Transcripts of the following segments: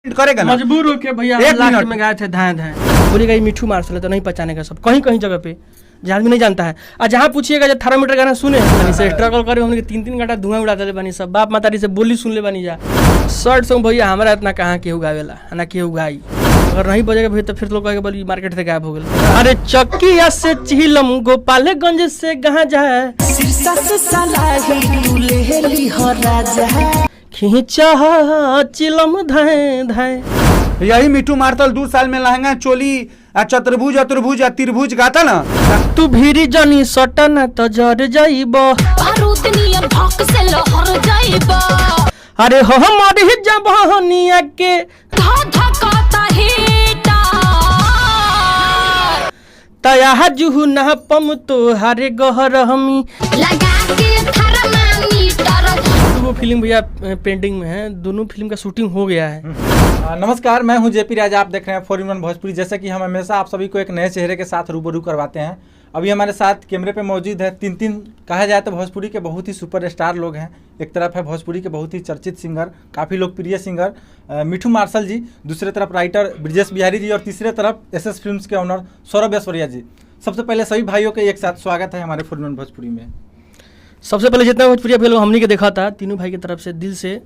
करेगा ना, मजबूर होके भैया लास्ट में गाए थे धाए धाए, बोलिएगा ये मिठू मार्शल है तो नहीं पहचाने का सब कहीं कहीं जगह पे जहाँ आदमी नहीं जानता है। और जहाँ पूछिएगा जब थर्मामीटर गाना सुने से स्ट्रगल करे हमने 3-3 घंटा धुआं उड़ाते ले बनी सब बाप मातारी से बोली सुन ले बनी जा। शर्ट सॉन्ग भैया हमारा इतना कहाँ केहू गावेला ना केहू गाई, अगर नहीं बजेगा भैया तो फिर लोग कहेगा बोली मार्केट से गायब हो गए। अरे चकिया से चिलम गोपालगंज से कहाँ जाए खींचा चिलम धाए धाए। यही मिठू मार्शल 2 साल में लहंगा चोली चतुर्भुज अतुर्भुज त्रिभुज गाता ना। तू भीरी जनी सटन तो जर जाइब अरे हो हमारी जबानिया के तया जुहू ना पम तो हारे गहर हमी वो फिल्म भैया पेंडिंग में है, दोनों फिल्म का शूटिंग हो गया है। नमस्कार, मैं हूं जेपी राजा, आप देख रहे हैं 4-in-1 भोजपुरी। जैसे कि हम हमेशा आप सभी को एक नए चेहरे के साथ रूबरू करवाते हैं। अभी हमारे साथ कैमरे पे मौजूद है तीन कहा जाए तो भोजपुरी के बहुत ही सुपरस्टार लोग हैं। एक तरफ है भोजपुरी के बहुत ही चर्चित सिंगर, काफ़ी लोकप्रिय सिंगर मिठू मार्शल जी, दूसरे तरफ राइटर ब्रिजेश बिहारी जी और तीसरे तरफ एसएस फिल्म्स के ऑनर सौरभ ऐश्वर्या जी। सबसे पहले सभी भाइयों के एक साथ स्वागत है हमारे 4-in-1 भोजपुरी में। सबसे पहले जितना भोजपुरी लोग हमने के देखा था, तीनों भाई की तरफ से दिल से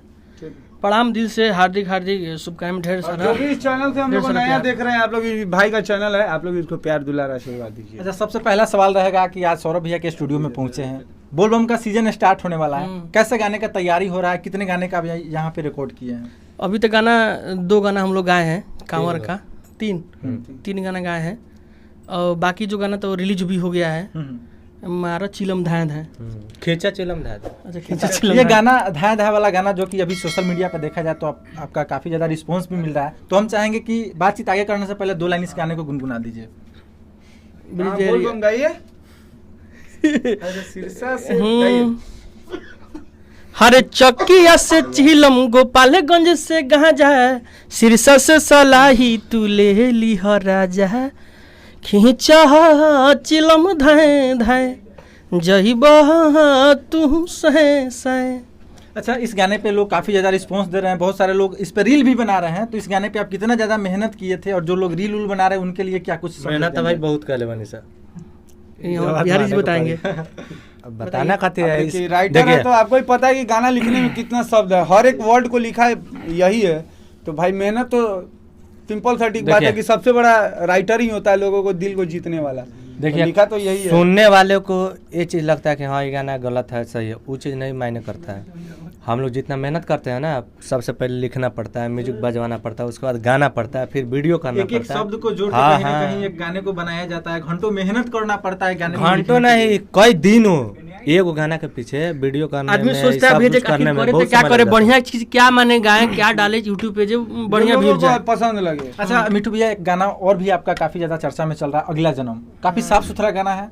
प्रणाम, दिल से हार्दिक हार्दिक शुभकामनाएं। ढेर सारा जो भी इस चैनल से हम लोग नया देख रहे हैं, आप लोग भाई का चैनल है, आप लोग इसको प्यार दुलार आशीर्वाद दीजिए। अच्छा, सबसे पहला सवाल रहेगा कि आज सौरभ भैया के स्टूडियो में पहुंचे हैं, बोलबम का सीजन स्टार्ट होने वाला है, कैसे गाने का तैयारी हो रहा है, कितने गाने का यहाँ पे रिकॉर्ड किए हैं? अभी तक गाना 2 गाना हम लोग गाए हैं, कांवर का 3 गाना गाए हैं और बाकी जो गाना तो रिलीज भी हो गया है। मारा चिलम धाए धाए, खींचा चिलम धाए। अच्छा खींचा चिलम ये गाना धाए धाए वाला गाना जो कि अभी सोशल मीडिया पे देखा जाए तो आपका काफी ज्यादा रिस्पांस भी मिल रहा है, तो हम चाहेंगे कि बातचीत आगे करने से पहले 2 लाइन इस गाने को गुनगुना दीजिए। हरे चकिया से चिलम गोपालगंज से कहाँ जाए, सिरसा से सलाही तू ले ली हो राजा, खींचा चिलम धाए धाए जहिब तू सहे सहे। अच्छा, इस गाने पे लोग काफ़ी ज़्यादा रिस्पांस दे रहे हैं, बहुत सारे लोग इस पे रील भी बना रहे हैं, तो इस गाने पे आप कितना ज़्यादा मेहनत किए थे और जो लोग रील उल बना रहे हैं उनके लिए क्या कुछ मेहनत तो भाई बहुत कर ले बनी सर, बिहारी जी बताएंगे। बताना खाते हैं राइटर है तो आपको ही पता है कि गाना लिखने में कितना शब्द है, हर एक वर्ड को लिखा है यही है, तो भाई मेहनत तो सिंपल सटीक बात है कि सबसे बड़ा राइटर ही होता है लोगों को दिल को जीतने वाला। देखिए, लिखा तो यही है। सुनने वाले को ये चीज़ लगता है कि हाँ ये गाना गलत है सही है, वो चीज़ नहीं मायने करता है। हम लोग जितना मेहनत करते हैं ना, सबसे पहले लिखना पड़ता है, म्यूजिक बजवाना पड़ता है, उसके बाद गाना पड़ता है, फिर वीडियो करना पड़ता है, एक शब्द को जोड़ के कहीं ना कहीं एक गाने को बनाया जाता है, घंटों मेहनत करना पड़ता है गाने, घंटों नहीं कई दिन हो एक गाना के पीछे वीडियो करने आदमी सोचता है भेजे करने में तो क्या करे, बढ़िया चीज क्या माने गाएं, क्या डाले यूट्यूब पे जो बढ़िया व्यूज जाए, पसंद लगे। अच्छा मिठू भैया, एक गाना और भी आपका काफी ज्यादा चर्चा में चल रहा है, अगला जन्म, काफी साफ सुथरा गाना है,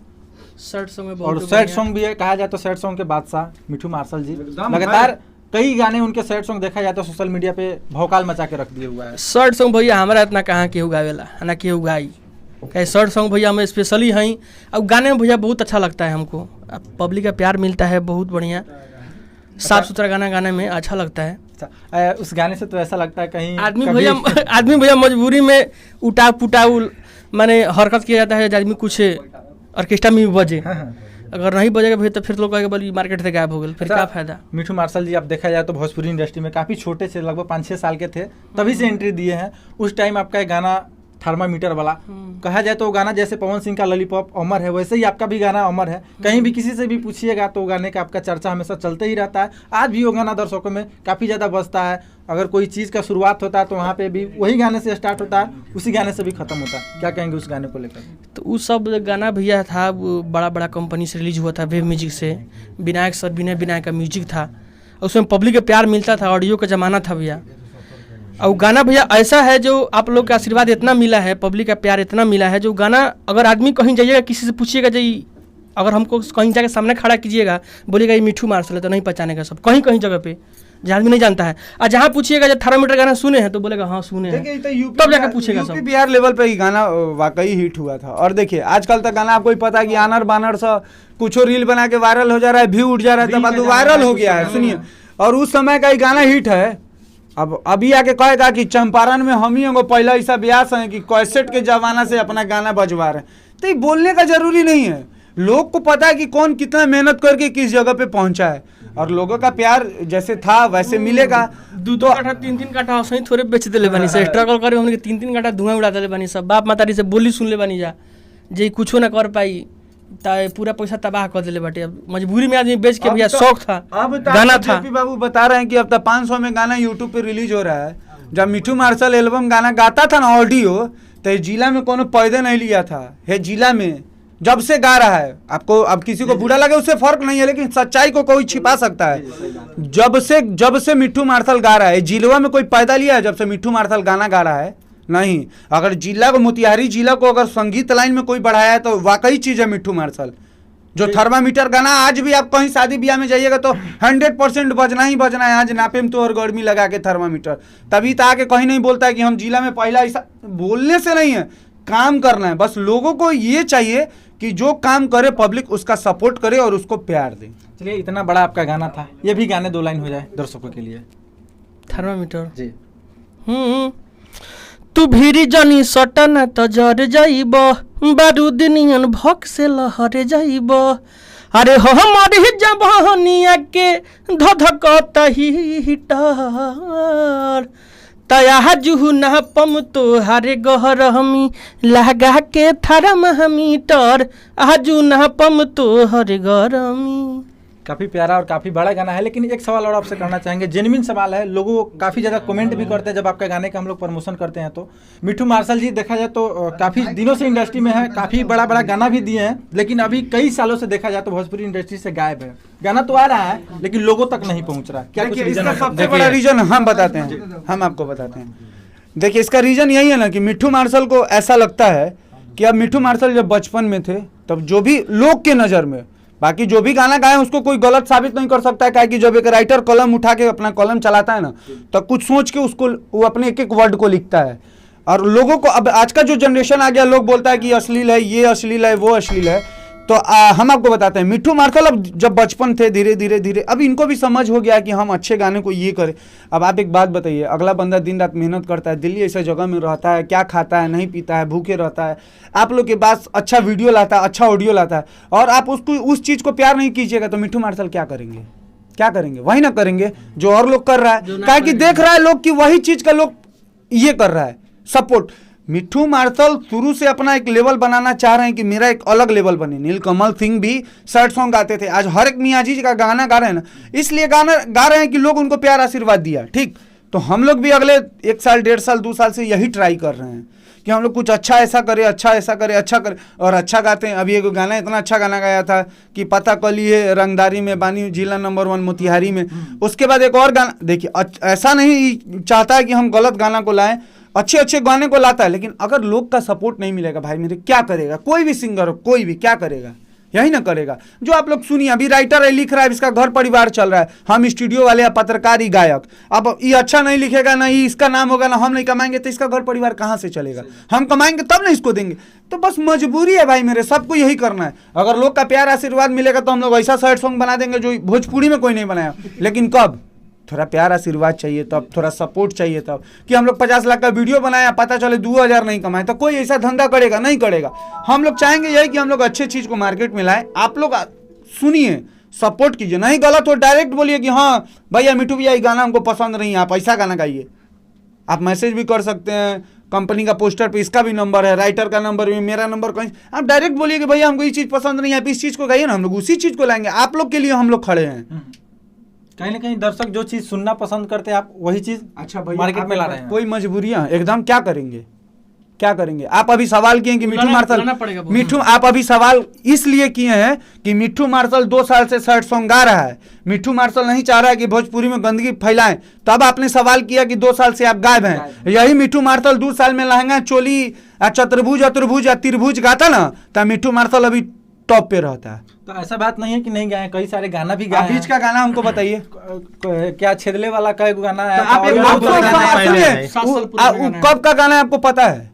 सैड सॉन्ग और सैड सॉन्ग भी है, कहा जाए तो सैड सॉन्ग के बादशाह मिठू मार्शल जी, लगातार कई गाने उनके सैड सॉन्ग देखा जाए तो सोशल मीडिया पे भौकाल मचा के रख दिए हुआ है। सैड सॉन्ग भैया हमारा इतना कहाँ केहू गावेला ना केहू गाई, सैड सॉन्ग भैया हमें स्पेशली हैं और गाने में भैया बहुत अच्छा लगता है हमको, पब्लिक का प्यार मिलता है, बहुत बढ़िया साफ सुथरा गाना गाने में अच्छा लगता है। अच्छा, उस गाने से तो ऐसा लगता है कहीं आदमी भैया मजबूरी में उठा पुटा माने हरकत किया जाता है, आदमी कुछ ऑर्केस्ट्रा में भी बजे, अगर नहीं बजेगा भैया तो फिर लोग कहेगा बोली मार्केट से गायब हो गए, फिर क्या फायदा। मिठू मार्शल जी, आप देखा जाए तो भोजपुरी इंडस्ट्री में काफ़ी छोटे से, लगभग 5-6 साल के थे तभी से एंट्री दिए हैं। उस टाइम आपका एक गाना थर्मामीटर वाला, कहा जाए तो वो गाना जैसे पवन सिंह का लॉलीपॉप अमर है, वैसे ही आपका भी गाना अमर है। कहीं भी किसी से भी पूछिएगा तो गाने का आपका चर्चा हमेशा चलते ही रहता है। आज भी वो गाना दर्शकों में काफ़ी ज़्यादा बजता है, अगर कोई चीज़ का शुरुआत होता है तो वहाँ पे भी वही गाने से स्टार्ट होता है, उसी गाने से भी खत्म होता है। क्या कहेंगे उस गाने को लेकर? तो उस सब गाना भैया था, वो बड़ा कंपनी से रिलीज हुआ था, वेब म्यूजिक से, विनायक सर विनय विनायक का म्यूजिक था, उसमें पब्लिक का प्यार मिलता था, ऑडियो का ज़माना था भैया। और गाना भैया ऐसा है जो आप लोग का आशीर्वाद इतना मिला है, पब्लिक का प्यार इतना मिला है, जो गाना अगर आदमी कहीं जाइएगा किसी से पूछिएगा जी, अगर हमको कहीं जाके सामने खड़ा कीजिएगा बोलिएगा ये मिठू मार्शल है तो नहीं पहचानेगा सब कहीं कहीं जगह पे जहाँ आदमी नहीं जानता है। और जहाँ पूछिएगा जब थर्मामीटर गाना सुने हैं तो बोलेगा हाँ सुने हैं, तब जाकर पूछेगा सब। बिहार लेवल पे ही गाना वाकई हिट हुआ था। और देखिए आजकल तक गाना आपको ही पता है कि आनर बानर सा कुछ रील बना के वायरल हो जा रहा है, व्यू उठ जा रहा है, तब वायरल हो गया है, सुनिए। और उस समय का ही गाना हिट है, अब अभी आके कहेगा कि चंपारण में हम ही एगो पहला ऐसा ब्यास है कि कैसेट के जमाना से अपना गाना बजवा रहे हैं। तो ये बोलने का जरूरी नहीं है, लोग को पता है कि कौन कितना मेहनत करके किस जगह पे पहुंचा है, और लोगों का प्यार जैसे था वैसे मिलेगा। 2-2 काठा 3-3 काठा सही थोड़े बेच देले बानी से स्ट्रगल करे हमने 3-3 काठा धुआं उड़ा देले बानी सब, बाप मातारी से बोली सुन ले बानी जा जे कुछो ना कर पाई ता पूरा पैसा तबाह कर देले बाटे। अब मजबूरी में आदमी बेच के भैया शौक था, अब गाना था। जेपी बाबू बता रहे हैं कि अब तक 500 में गाना यूट्यूब पे रिलीज हो रहा है। जब मिठू मार्शल एल्बम गाना गाता था ना ऑडियो, तो जिला में कोनो पैदे नहीं लिया था, है जिला में जब से गा रहा है। आपको अब किसी को बुरा लगे उससे फर्क नहीं है, लेकिन सच्चाई को कोई छिपा सकता है। जब से मिठू मार्शल गा रहा है, जिलवा में कोई पैदा लिया है जब से मिठू मार्शल गाना गा रहा है? नहीं। अगर जिला को, मोतिहारी जिला को अगर संगीत लाइन में कोई बढ़ाया है तो वाकई चीज है मिठू मार्शल। जो थर्मामीटर गाना आज भी आप कहीं शादी ब्याह में जाइएगा तो 100% बजना ही बजना है। आज नापे में तो और गर्मी लगा के थर्मामीटर, तभी तो आके कहीं नहीं बोलता है कि हम जिला में पहला। ऐसा बोलने से नहीं है, काम करना है। बस लोगों को ये चाहिए कि जो काम करे पब्लिक उसका सपोर्ट करे और उसको प्यार दे। चलिए, इतना बड़ा आपका गाना था, ये भी गाने 2 लाइन हो जाए दर्शकों के लिए। थर्मामीटर जी। तू भीरी जनी सटन त जर जाइब, बारूद नियन भक से लहर जाइब। अरे हो हमारे जवानिया के धधकत हीटर, तया जुहू न पम तो हारे गहर हमी लगा के थर्मामीटर, आजू न पम तो हरे गरमी। काफ़ी प्यारा और काफ़ी बड़ा गाना है, लेकिन एक सवाल और आपसे करना चाहेंगे, जेन्युइन सवाल है। लोगों काफ़ी ज़्यादा कमेंट भी करते हैं जब आपका गाने का हम लोग प्रमोशन करते हैं तो। मिठू मार्शल जी देखा जाए तो काफ़ी दिनों से इंडस्ट्री में है, काफ़ी बड़ा बड़ा गाना भी दिए हैं, लेकिन अभी कई सालों से देखा जाए तो भोजपुरी इंडस्ट्री से गायब है। गाना तो आ रहा है लेकिन लोगों तक नहीं पहुँच रहा है। क्या कुछ रीजन है? सबसे बड़ा रीजन हम बताते हैं, हम आपको बताते हैं। देखिए, इसका रीजन यही है ना कि मिठू मार्शल को ऐसा लगता है कि अब मिठू मार्शल जब बचपन में थे तब जो भी लोग के नज़र में, बाकी जो भी गाना गाए उसको कोई गलत साबित नहीं कर सकता है, क्या कि जब एक राइटर कलम उठा के अपना कलम चलाता है ना तो कुछ सोच के उसको वो अपने एक एक वर्ड को लिखता है। और लोगों को अब आज का जो जनरेशन आ गया, लोग बोलता है कि अश्लील है, ये अश्लील है, वो अश्लील है। तो हम आपको बताते हैं, मिठू मार्शल अब जब बचपन थे, धीरे धीरे धीरे अब इनको भी समझ हो गया कि हम अच्छे गाने को ये करें। अब आप एक बात बताइए, अगला बंदा दिन रात मेहनत करता है, दिल्ली ऐसे जगह में रहता है, क्या खाता है, नहीं पीता है, भूखे रहता है, आप लोग के पास अच्छा वीडियो लाता है, अच्छा ऑडियो लाता है, और आप उसको उस चीज़ को प्यार नहीं कीजिएगा तो मिठू मार्शल क्या करेंगे? क्या करेंगे? वही ना करेंगे जो और लोग कर रहा है, क्या कि देख रहा है लोग कि वही चीज़ का लोग ये कर रहा है सपोर्ट। मिठू मार्शल शुरू से अपना एक लेवल बनाना चाह रहे हैं कि मेरा एक अलग लेवल बने। नीलकमल सिंह भी सैड सॉन्ग गाते थे, आज हर एक मियाँ जी का गाना गा रहे हैं ना, इसलिए गाना गा रहे हैं कि लोग उनको प्यार आशीर्वाद दिया। ठीक, तो हम लोग भी अगले 1 साल, 1.5 साल, 2 साल से यही ट्राई कर रहे हैं कि हम लोग कुछ अच्छा ऐसा करें, अच्छा ऐसा करें, अच्छा करें, और अच्छा गाते हैं। अभी एक गाना, इतना अच्छा गाना गाया था कि पता कली है रंगदारी में बानी, जिला नंबर 1 मोतिहारी में। उसके बाद एक और गाना, देखिए ऐसा नहीं चाहता है कि हम गलत गाना को लाएं, अच्छे अच्छे गाने को लाता है, लेकिन अगर लोग का सपोर्ट नहीं मिलेगा भाई मेरे, क्या करेगा? कोई भी सिंगर हो, कोई भी क्या करेगा? यही ना करेगा जो आप लोग सुनिए। अभी राइटर है, लिख रहा है, इसका घर परिवार चल रहा है, हम स्टूडियो वाले या पत्रकार ही गायक। अब ये अच्छा नहीं लिखेगा, ना ही इसका नाम होगा, ना हम नहीं कमाएंगे, तो इसका घर परिवार कहाँ से चलेगा? हम कमाएंगे तब ना इसको देंगे। तो बस मजबूरी है भाई मेरे, सबको यही करना है। अगर लोग का प्यार आशीर्वाद मिलेगा तो हम लोग ऐसा सैड सॉन्ग बना देंगे जो भोजपुरी में कोई नहीं बनाया। लेकिन कब? थोड़ा प्यार आशीर्वाद चाहिए तब, थोड़ा सपोर्ट चाहिए तब। कि हम लोग 50 लाख का वीडियो बनाया, पता चले 2000 नहीं कमाए, तो कोई ऐसा धंधा करेगा? नहीं करेगा। हम लोग चाहेंगे यही कि हम लोग अच्छे चीज़ को मार्केट में लाएं। आप लोग सुनिए, सपोर्ट कीजिए, नहीं गलत हो डायरेक्ट बोलिए कि हाँ भैया मिठू भैया ये गाना हमको पसंद नहीं है, आप ऐसा गाना गाइए। आप मैसेज भी कर सकते हैं, कंपनी का पोस्टर पे इसका भी नंबर है, राइटर का नंबर भी, मेरा नंबर कहीं, आप डायरेक्ट बोलिए कि भैया हमको ये चीज़ पसंद नहीं है, आप इस चीज़ को गाइए ना, हम लोग उसी चीज़ को लाएंगे। आप लोग के लिए हम लोग खड़े हैं। कहीं ना कहीं दर्शक जो चीज सुनना पसंद करते हैं, आप वही चीज अच्छा भाई मार्केट में ला रहे हैं। कोई मजबूरियां एकदम, क्या करेंगे? क्या करेंगे? आप अभी सवाल किए कि मिठू मार्शल, मिठू आप अभी सवाल इसलिए किए हैं कि मिठू मार्शल 2 साल से सैड सॉन्ग गा रहा है। मिठू मार्शल नहीं चाह रहा है कि भोजपुरी में गंदगी फैलाएं, तब आपने सवाल किया कि 2 साल से आप गायब हैं। यही मिठू मार्शल 2 साल में लहंगा, चोली, चतुर्भुज, अतुर्भुज या त्रिभुज गाता ना, तब मिठू मार्शल अभी टॉप पे रहता है। तो ऐसा बात नहीं है कि नहीं गाए, कई सारे गाना भी गाए। बीच का गाना हमको बताइए, क्या छेदले वाला का एक गाना है? कब का गाना है आपको पता है?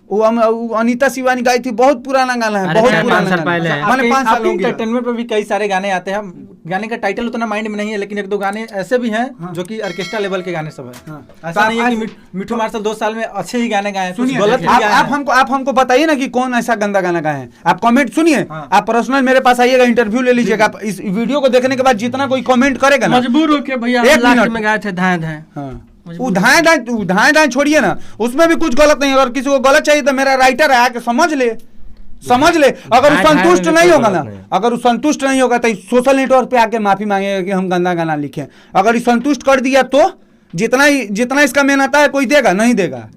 वो अनीता शिवानी गाई थी, बहुत पुराना गाना है, अरे बहुत 4-5 पुराना साल गाना पहले है। है। मैंने 5 साल हो गया। एंटरटेनमेंट पे भी कई सारे गाने आते हैं, गाने का टाइटल उतना माइंड में नहीं है, लेकिन एक दो गाने ऐसे भी हैं जो कि ऑर्केस्ट्रा लेवल के गाने सब है। हाँ। ऐसा तो नहीं है आप- कि मिठू मार्शल 2 साल में अच्छे ही गाने गाए हैं, कुछ सुनिए, गलत भी आप गाए आप हैं। हमको आप हमको बताइए ना कि कौन ऐसा गंदा गाना गाए हैं। आप कमेंट सुनिए, हाँ। आप पर्सनल मेरे पास आइएगा, इंटरव्यू ले लीजिएगा। आप इस वीडियो को देखने के बाद जितना कोई कमेंट करेगा ना, मजबूर होके भैया एक लास्ट मिनट। में गाए थे धाए धाए। हाँ, उधाए दाएं छोड़िए ना, उसमें भी कुछ गलत नहीं है। अगर किसी को गलत चाहिए तो मेरा राइटर है, आके समझ ले। अगर वो धाए संतुष्ट में भी नहीं कोई होगा गलत ना, नहीं है। अगर वो संतुष्ट नहीं होगा तो सोशल नेटवर्क पे आके माफी मांगेगा कि हम गंदा गाना लिखे। अगर ये संतुष्ट कर दिया तो जितना इसका मेहनत है कोई देगा नहीं देगा,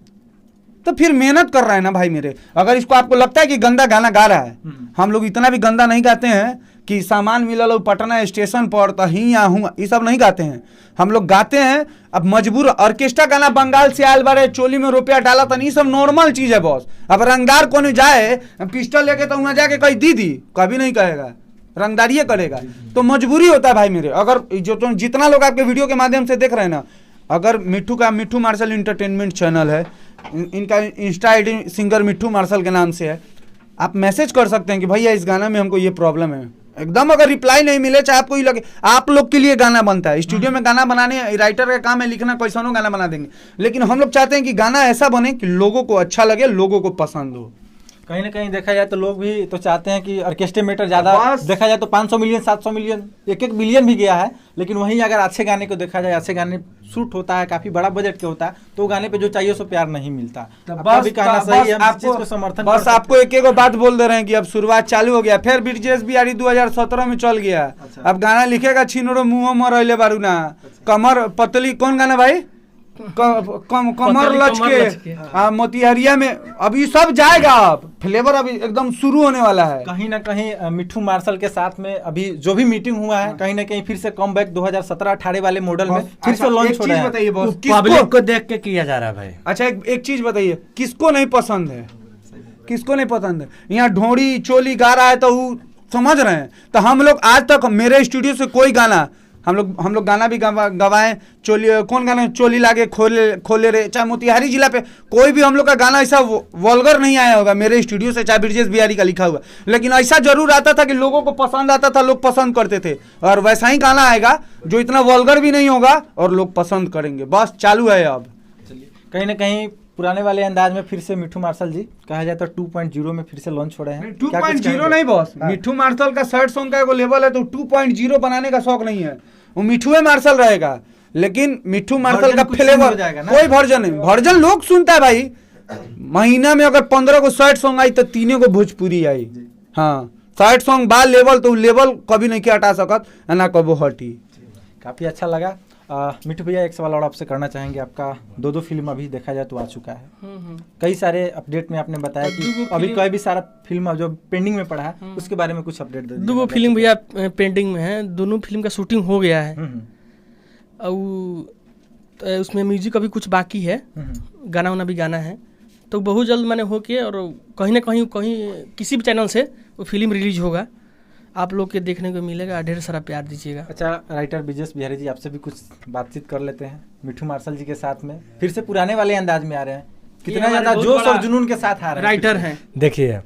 तो फिर मेहनत कर रहा है ना भाई मेरे। अगर इसको आपको लगता है कि गंदा गाना गा रहा है, हम लोग इतना भी गंदा नहीं गाते हैं कि सामान मिलल हो पटना स्टेशन पर तो ही या हूँ, ये सब नहीं गाते हैं। हम लोग गाते हैं अब मजबूर। ऑर्केस्ट्रा गाना बंगाल से आयल बारे, चोली में रुपया डाला तो नहीं, सब नॉर्मल चीज है बॉस। अब रंगदार कोने जाए पिस्टल लेके तो वहां जाके कहीं दीदी कभी नहीं कहेगा, रंगदारिये करेगा। तो मजबूरी होता है भाई मेरे। अगर जो जितना लोग आपके वीडियो के माध्यम से देख रहे हैं ना, अगर मिट्ठू मार्शल इंटरटेनमेंट चैनल है, इनका इंस्टा आईडी सिंगर मिट्ठू मार्शल के नाम से है, आप मैसेज कर सकते हैं कि भैया इस गाना में हमको ये प्रॉब्लम है। एकदम अगर रिप्लाई नहीं मिले, चाहे आपको ही लगे, आप लोग के लिए गाना बनता है, स्टूडियो में गाना बनाने राइटर का काम है लिखना, कैसनो गाना बना देंगे। लेकिन हम लोग चाहते हैं कि गाना ऐसा बने कि लोगों को अच्छा लगे, लोगों को पसंद हो। कहीं ना कहीं देखा जाए तो लोग भी तो चाहते हैं कि ऑर्केस्ट्रेटर ज्यादा बस। देखा जाए तो 500 मिलियन 700 मिलियन 1-1 बिलियन भी गया है, लेकिन वहीं अगर अच्छे गाने को देखा जाए, अच्छे गाने शूट होता है, काफी बड़ा बजट के होता है, तो गाने पे जो चाहिए सो प्यार नहीं मिलता। आपका भी कहना सही है, हम इस चीज को समर्थन कर बस सकते हैं। आपको एक बात बोल दे रहे हैं कि अब शुरुआत चालू हो गया। फिर ब्रिजेश बिहारी 2017 में चल गया। अच्छा। अब गाना लिखेगा छिनरो मुंह मरैले बारू ना, कमर पतली, कौन गाना भाई, कमर कमर लचके, लचके। मोतिहारिया में। अभी सब जाएगा, अब फ्लेवर अभी एकदम शुरू होने वाला है। कहीं ना कहीं मिठू मार्शल के साथ में अभी जो भी मीटिंग हुआ है, कहीं ना कहीं फिर से कम बैक 2017-18 वाले मॉडल में फिर से लॉन्च हो रहा है। बताइए बॉस, पब्लिक को देख के किया जा रहा है भाई। अच्छा एक चीज बताइए, किसको नहीं पसंद है, किसको नहीं पसंद है? यहाँ ढोड़ी चोली गा रहा है तो वो समझ रहे हैं। तो हम लोग आज तक मेरे स्टूडियो से कोई गाना, हम लोग गाना भी गवाएं, चोली, कौन गाना, चोली लागे खोले रे, चाहे मोतिहारी जिला पे कोई भी हम लोग का गाना ऐसा वल्गर नहीं आया होगा मेरे स्टूडियो से, चाहे ब्रिजेश बिहारी का लिखा हुआ। लेकिन ऐसा जरूर आता था कि लोगों को पसंद आता था, लोग पसंद करते थे। और वैसा ही गाना आएगा जो इतना वल्गर भी नहीं होगा और लोग पसंद करेंगे। बस चालू है अब। कहीं ना कहीं पुराने वाले अंदाज में फिर से मिठू मार्शल जी कहा जाए तो 2.0 में फिर से लॉन्च हो रहे हैं। क्या कुछ 2.0 कहेंगे? नहीं बॉस, हाँ। मिठू मार्शल का सैड सॉन्ग का एगो लेवल है, तो 2.0 बनाने का शौक नहीं है। वो मिठू मार्शल रहेगा, लेकिन मिठू मार्शल वर्जन का कुछ change फ्लेवर हो जाएगा ना? कोई वर्जन नहीं। वर्जन लोग सुनता है भाई। महीना में अगर 15 को सैड सॉन्ग आई तो 3 को भोजपुरी आई। हाँ, सैड सॉन्ग बा लेवल, तो लेवल कभी नहीं हटा सकत, ना कबो हटी। काफी अच्छा लगा। मिठू भैया, एक सवाल और आपसे करना चाहेंगे। आपका 2 फिल्म अभी देखा जाए तो आ चुका है, कई सारे अपडेट में आपने बताया कि अभी कोई भी सारा फिल्म जो पेंडिंग में पड़ा है, उसके बारे में कुछ अपडेट दे दीजिए। 2 फिल्म भैया पेंडिंग में है, दोनों फिल्म का शूटिंग हो गया है। और उसमें म्यूजिक अभी कुछ बाकी है, गाना वाना भी गाना है, तो बहुत जल्द मैंने हो के और कहीं ना कहीं किसी भी चैनल से वो फिल्म रिलीज होगा, आप लोग के देखने को मिलेगा। ढेर सारा प्यार दीजिएगा। अच्छा, राइटर ब्रिजेश बिहारी जी, आपसे भी कुछ बातचीत कर लेते हैं। मिठू मार्शल जी के साथ में फिर से पुराने वाले अंदाज में आ रहे हैं, कितना हमारे ज्यादा बहुत जोश बड़ा और जुनून के साथ आ रहे हैं। राइटर हैं। देखिए,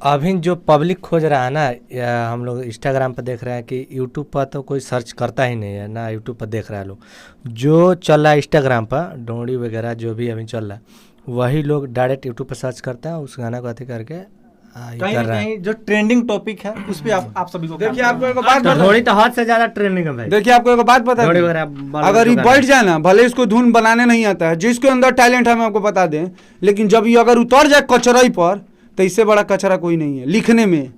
अभी जो पब्लिक खोज रहा है ना, या हम लोग इंस्टाग्राम पर देख रहे हैं कि यूट्यूब पर तो कोई सर्च करता ही नहीं है ना, यूट्यूब पर देख रहा है लोग। जो चल रहा है इंस्टाग्राम पर, डोंगड़ी वगैरह जो भी अभी चल रहा है, वही लोग डायरेक्ट यूट्यूब पर सर्च करते हैं, उस गाना को अति करके कहीं ना कहीं जो ट्रेंडिंग टॉपिक है उस पे आप सभी को देखिए, काम आपको एक करना बात बता, थोड़ी तो हद से ज्यादा ट्रेंडिंग है भाई। देखिए आपको एक बात बता थोड़ी दें, वगैरह बाल अगर ये बच्चों का बैठ नहीं। जाए ना, भले इसको धुन बनाने नहीं आता है, जिसके अंदर टैलेंट है मैं आपको बता दें, लेकिन जब ये अगर उतर जाए कचराई पर, तो इससे बड़ा कचरा कोई नहीं है लिखने में।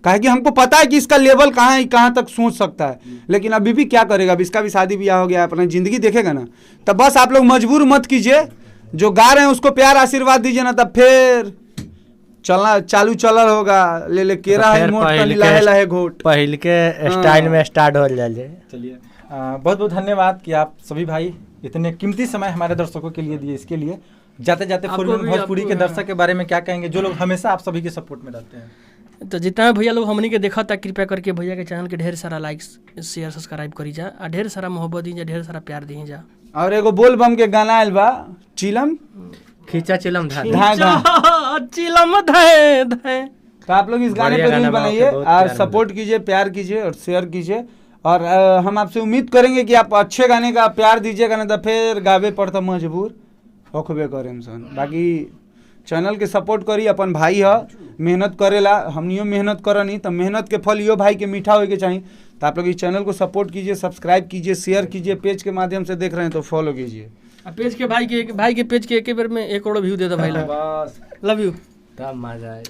काहे कि हमको पता है कि इसका लेवल कहाँ है, कहाँ तक सोच सकता है। लेकिन अभी भी क्या करेगा, अब इसका भी शादी ब्याह हो गया, अपना जिंदगी देखेगा ना। तब बस आप लोग मजबूर मत कीजिए, जो गा रहे हैं उसको प्यार आशीर्वाद दीजिए ना, तब फिर चलना चालू चलल होगा। ले केरा है मोट तनी लाहे लाहे घोट, पहले के स्टाइल में स्टार्ट हो जाए। चलिए, बहुत बहुत धन्यवाद कि आप सभी भाई इतने कीमती समय हमारे दर्शकों के लिए दिए। इसके लिए जाते जाते आपको फुलमन भी- भोजपुरी के आपको- दर्शक के बारे में क्या कहेंगे, जो लोग हमेशा आप सभी के सपोर्ट में रहते हैं? तो जितना भैया लोग हमनी के देखा था, कृपया करके भैया के चैनल के ढेर सारा लाइक्स शेयर सब्सक्राइब करी जा, और ढेर सारा मोहब्बत दी जा, ढेर सारा प्यार दी जा। और एगो बोल बम के गाना आयल बा, चिलम खींचा चिलम था धाए धाए। चिलम धाए धाए। तो आप लोग इस गाने बढ़िया पे रील गाना बना बनाइए के बहुत और प्यार सपोर्ट कीजिए, प्यार कीजिए और शेयर कीजिए। और हम आपसे उम्मीद करेंगे कि आप अच्छे गाने का प्यार दीजिएगा, ना तो फिर गावे पड़ता मजबूर होखबे करें सन। बाकी चैनल के सपोर्ट करी, अपन भाई है, मेहनत करेला, हमनियो मेहनत करनी, तो मेहनत के फल यो भाई के मीठा होए के चाहिए। तो आप लोग इस चैनल को सपोर्ट कीजिए, सब्सक्राइब कीजिए, शेयर कीजिए, पेज के माध्यम से देख रहे हैं तो फॉलो कीजिए। पेज के भाई के पेज के एक ही बार में 1 करोड़ व्यू दे दो भाई लोग। बस लव यू। तब मजा आए।